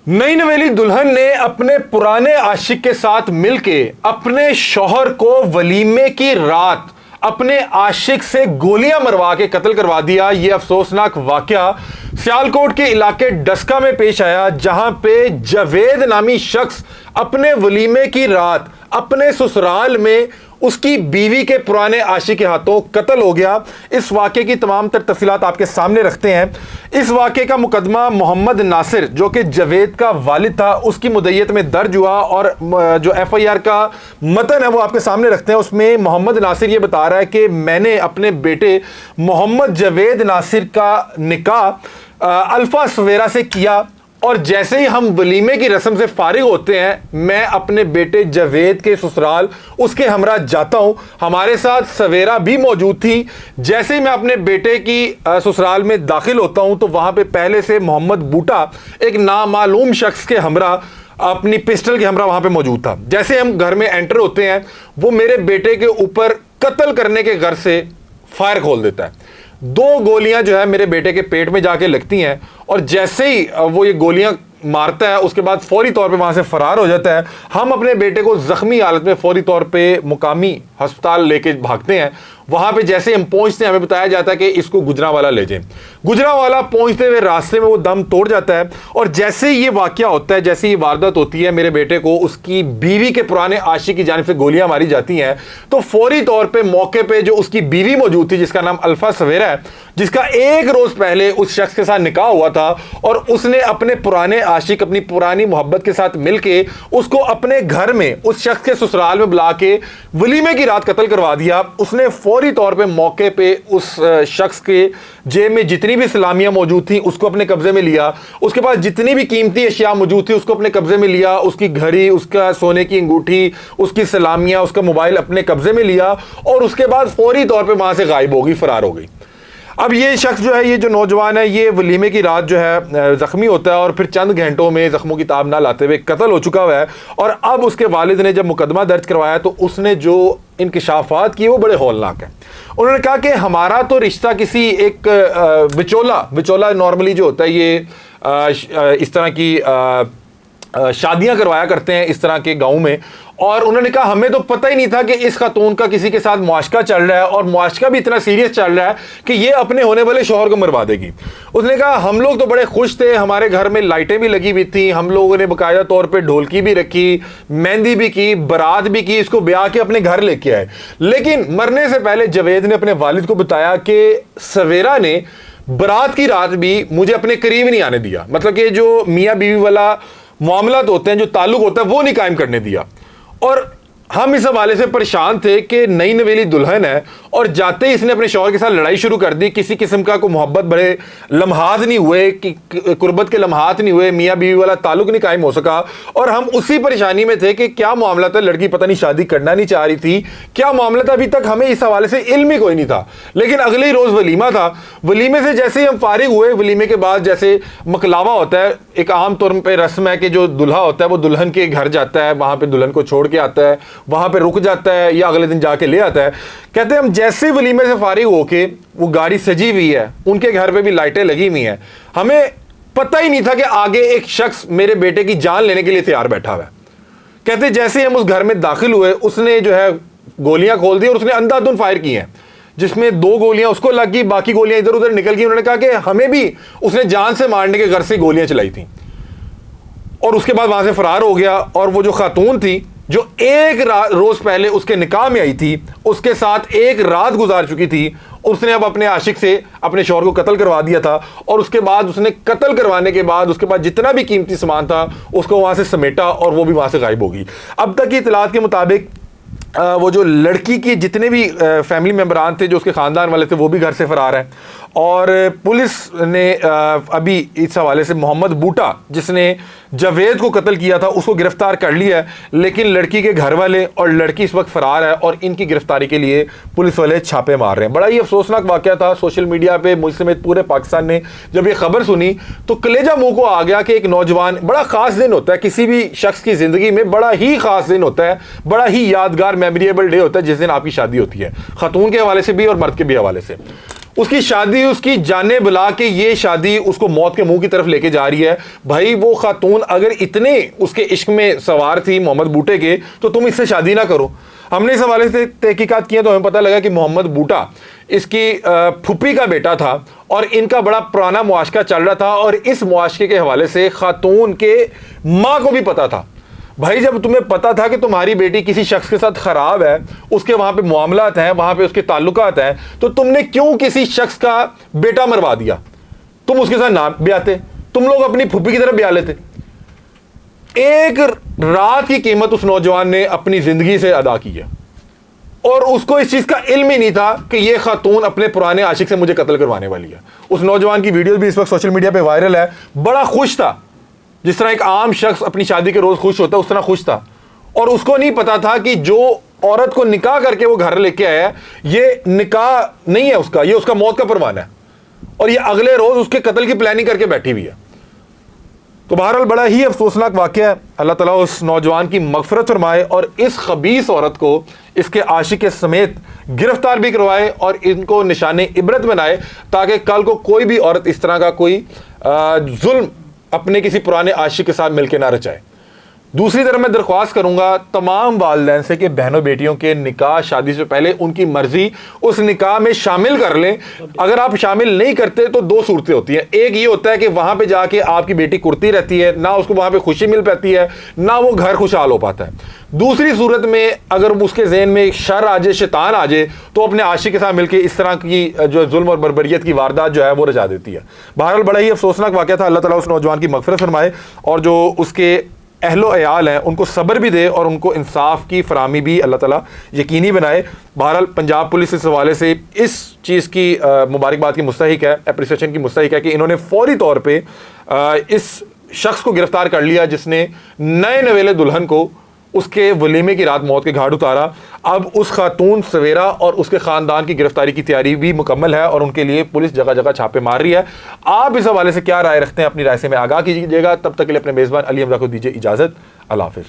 नई नवेली दुल्हन ने अपने पुराने आशिक के साथ मिलके अपने शौहर को वलीमे की रात अपने आशिक से गोलियां मरवा के कत्ल करवा दिया। यह अफसोसनाक वाकया सियालकोट के इलाके डस्का में पेश आया, जहां पे जावेद नामी शख्स अपने वलीमे की रात अपने ससुराल में उसकी बीवी के पुराने आशिक के हाथों कत्ल हो गया। इस वाक़े की तमाम तर तफसीलात आपके सामने रखते हैं। इस वाक़े का मुकदमा मोहम्मद नासिर, जो कि जावेद का वालिद था, उसकी मुद्दईयत में दर्ज हुआ और जो FIR का मतन है वो आपके सामने रखते हैं। उसमें मोहम्मद नासिर ये बता रहा है कि मैंने अपने बेटे मोहम्मद जावेद नासिर का निकाह अल्फा सवेरा से किया और जैसे ही हम वलीमे की रस्म से फारिग होते हैं, मैं अपने बेटे जावेद के ससुराल उसके हमरा जाता हूं। हमारे साथ सवेरा भी मौजूद थी। जैसे ही मैं अपने बेटे की ससुराल में दाखिल होता हूं तो वहां पे पहले से मोहम्मद बूटा, एक नामालूम शख्स के हमरा, अपनी पिस्टल के हमरा वहां पे मौजूद था। जैसे हम घर में एंटर होते हैं, वो मेरे बेटे के ऊपर कत्ल करने के घर से फायर खोल देता है। 2 गोलियां जो है मेरे बेटे के पेट में जाके लगती हैं और जैसे ही वो ये गोलियां मारता है, उसके बाद फौरी तौर पे वहां से फरार हो जाता है। हम अपने बेटे को जख्मी हालत में फौरी तौर पे मुकामी अस्पताल लेके भागते हैं। वहां पे जैसे हम पहुंचते हैं, हमें बताया जाता है कि इसको गुजरांवाला ले जाएं। गुजरांवाला पहुंचते हुए रास्ते में वो दम तोड़ जाता है और जैसे ही ये वाकया होता है, जैसे ही वारदात होती है, मेरे बेटे को उसकी बीवी के पुराने आशिक की जानिब से गोलियां मारी जाती हैं। तो फौरी तौर पे मौके पे जो उसकी बीवी मौजूद थी, जिसका नाम अल्फा सवेरा है, जिसका 1 रोज पहले उस शख्स के साथ निकाह हुआ था और उसने अपने पुराने आशिक, अपनी पुरानी मोहब्बत के साथ मिलके उसको अपने घर में उस शख्स के ससुराल में बुला के वलीमे की रात कत्ल करवा दिया। उसने फौरी तौर पे मौके पे उस शख्स के जेब में जितनी भी सलामियां मौजूद थी उसको अपने कब्जे में लिया। उसके पास जितनी भी कीमती अशिया मौजूद थी उसको अपने कब्जे में लिया। उसकी घड़ी, उसका सोने की अंगूठी, उसकी सलामियां, उसका मोबाइल अपने कब्जे में लिया और उसके बाद फौरी तौर पे वहां से गायब हो गई, फरार हो गई। अब ये शख्स जो है, ये जो नौजवान है, ये वलीमे की रात जो है जख्मी होता है और फिर चंद घंटों में जख्मों की ताब ना लाते हुए कत्ल हो चुका हुआ है। और अब उसके वालिद ने जब मुकदमा दर्ज करवाया तो उसने जो इंकिशाफात किए वो बड़े हौलनाक हैं। उन्होंने कहा कि हमारा तो रिश्ता किसी एक विचोला नॉर्मली जो होता है, ये इस तरह की शादियां करवाया करते हैं इस तरह के गाँव में, और उन्होंने कहा हमें तो पता ही नहीं था कि इस खातून का किसी के साथ मुआशका चल रहा है और मुआशका भी इतना सीरियस चल रहा है कि ये अपने होने वाले शौहर को मरवा देगी। उसने कहा हम लोग तो बड़े खुश थे, हमारे घर में लाइटें भी लगी हुई थी, हम लोगों ने बाकायदा तौर पे ढोलकी भी रखी, मेहंदी भी की, बारात भी की, इसको ब्याह के अपने घर लेके आए। लेकिन मरने से पहले जावेद ने अपने वालिद को बताया कि सवेरा ने बारात की रात भी मुझे अपने करीब नहीं आने दिया। मतलब कि जो मियाँ बीवी वाला मामलात होते हैं, जो ताल्लुक होता है, वो नहीं कायम करने दिया। और हम इस हवाले से परेशान थे कि नई नवेली दुल्हन है और जाते ही इसने अपने शौहर के साथ लड़ाई शुरू कर दी। किसी किस्म का कोई मोहब्बत बड़े लम्हात नहीं हुए, कि कुर्बत के लम्हात नहीं हुए, मियाँ बीवी वाला ताल्लुक नहीं कायम हो सका। और हम उसी परेशानी में थे कि क्या मामला था, लड़की पता नहीं शादी करना नहीं चाह रही थी, क्या मामला था, अभी तक हमें इस हवाले से इल्म ही कोई नहीं था। लेकिन अगले ही रोज़ वलीमा था। वलीमे से जैसे ही हम फारिग हुए, वलीमे के बाद जैसे मकलावा होता है, एक आम तौर पर रस्म है कि जो दुल्हा होता है वो दुल्हन के घर जाता है, वहाँ पर दुल्हन को छोड़ के आता है, वहां पे रुक जाता है या अगले दिन जाके ले आता है। कहते हैं हम जैसे वलीमे से फारिग होके, वो गाड़ी सजी हुई है, उनके घर पे भी लाइटें लगी हुई हैं, हमें पता ही नहीं था कि आगे एक शख्स मेरे बेटे की जान लेने के लिए तैयार बैठा हुआ है। कहते जैसे हम उस घर में दाखिल हुए, उसने जो है गोलियां खोल दी और उसने अंधाधुंध फायर की हैं, जिसमें 2 गोलियां उसको लग गई, बाकी गोलियां इधर उधर निकल गई। उन्होंने कहा कि हमें भी उसने जान से मारने के घर से गोलियां चलाई थी और उसके बाद वहां से फरार हो गया। और वो जो खातून थी जो 1 रोज पहले उसके निकाह में आई थी, उसके साथ 1 रात गुजार चुकी थी, उसने अब अपने आशिक से अपने शौहर को कत्ल करवा दिया था। और उसके बाद उसने कत्ल करवाने के बाद उसके बाद जितना भी कीमती सामान था उसको वहां से समेटा और वो भी वहां से गायब होगी। अब तक की इतलात के मुताबिक वो जो लड़की के जितने भी फैमिली मेम्बरान थे जो उसके ख़ानदान वाले थे, वो भी घर से फरार हैं। और पुलिस ने अभी इस हवाले से मोहम्मद बूटा, जिसने जावेद को कत्ल किया था, उसको गिरफ्तार कर लिया है। लेकिन लड़की के घर वाले और लड़की इस वक्त फरार है और इनकी गिरफ्तारी के लिए पुलिस वाले छापे मार रहे हैं। बड़ा ही अफसोसनाक वाक़या था। सोशल मीडिया पे मुझ समेत पूरे पाकिस्तान ने जब ये खबर सुनी तो कलेजा मुंह को आ गया कि एक नौजवान, बड़ा ख़ास दिन होता है किसी भी शख्स की ज़िंदगी में, बड़ा ही ख़ास दिन होता है, बड़ा ही यादगार मेमोरेबल डे होता है जिस दिन आपकी शादी होती है, खातून के हवाले से भी और मर्द के भी हवाले से। उसकी शादी उसकी जाने बुला के ये शादी उसको मौत के मुंह की तरफ लेके जा रही है। भाई वो खातून अगर इतने उसके इश्क में सवार थी मोहम्मद बूटे के, तो तुम इससे शादी ना करो। हमने इस हवाले से तहकीकात किए तो हमें पता लगा कि मोहम्मद बूटा इसकी फुप्पी का बेटा था और इनका बड़ा पुराना मुआशका चल रहा था, और इस मुआशके के हवाले से खातून के माँ को भी पता था। भाई जब तुम्हें पता था कि तुम्हारी बेटी किसी शख्स के साथ खराब है, उसके वहां पे मामलात हैं, वहां पे उसके ताल्लुकात हैं, तो तुमने क्यों किसी शख्स का बेटा मरवा दिया? तुम उसके साथ ना ब्याहते, तुम लोग अपनी फुप्पी की तरफ ब्याह लेते। एक रात की कीमत उस नौजवान ने अपनी जिंदगी से अदा की है, और उसको इस चीज का इल्म ही नहीं था कि ये खातून अपने पुराने आशिक से मुझे कत्ल करवाने वाली है। उस नौजवान की वीडियो भी इस वक्त सोशल मीडिया पे वायरल है। बड़ा खुश था, जिस तरह एक आम शख्स अपनी शादी के रोज खुश होता है उस तरह खुश था, और उसको नहीं पता था कि जो औरत को निकाह करके वो घर लेके आया है, ये निकाह नहीं है उसका, ये उसका मौत का परवाना है, और ये अगले रोज उसके कत्ल की प्लानिंग करके बैठी हुई है। तो बहरहाल बड़ा ही अफसोसनाक वाक़या है। अल्लाह ताला उस नौजवान की मगफरत फरमाए और इस खबीस औरत को इसके आशिक के समेत गिरफ्तार भी करवाए और इनको निशाने इबरत बनाए, ताकि कल को कोई भी औरत इस तरह का कोई जुल्म अपने किसी पुराने आशिक के साथ मिलकर ना रचाए। दूसरी तरफ मैं दरख्वास्त करूंगा तमाम वालिदैन से कि बहनों बेटियों के निकाह शादी से पहले उनकी मर्जी उस निकाह में शामिल कर लें। अगर आप शामिल नहीं करते तो दो सूरतें होती हैं। एक ये होता है कि वहां पे जाके आपकी बेटी कुर्ती रहती है, ना उसको वहां पे खुशी मिल पाती है, ना वो घर खुशहाल हो पाता है। दूसरी सूरत में अगर उसके जहन में शर आ जाए, शैतान आ जाए, तो अपने आशिक के साथ मिलकर इस तरह की जो जुल्म और बर्बरियत की वारदात जो है वो रचा देती है। बहरहाल बड़ा ही अफसोसनाक वाक़या था। अल्लाह ताला उस नौजवान की मगफिरत फरमाए और जो उसके अहलो अयाल हैं उनको सब्र भी दे और उनको इंसाफ की फरामी भी अल्लाह ताला यकीनी बनाए। बहरहाल पंजाब पुलिस इस हवाले से इस चीज़ की मुबारकबाद की मुस्तहिक है, अप्रिसिएशन की मुस्तहिक है कि इन्होंने फौरी तौर पे इस शख्स को गिरफ्तार कर लिया जिसने नए नवेले दुल्हन को उसके वलीमे की रात मौत के घाट उतारा। अब उस खातून सवेरा और उसके ख़ानदान की गिरफ्तारी की तैयारी भी मुकम्मल है और उनके लिए पुलिस जगह जगह छापे मार रही है। आप इस हवाले से क्या राय रखते हैं, अपनी राय से में आगाह कीजिएगा। तब तक के लिए अपने मेज़बान अली हमजा को दीजिए इजाज़त। अल्लाह हाफ़िज़।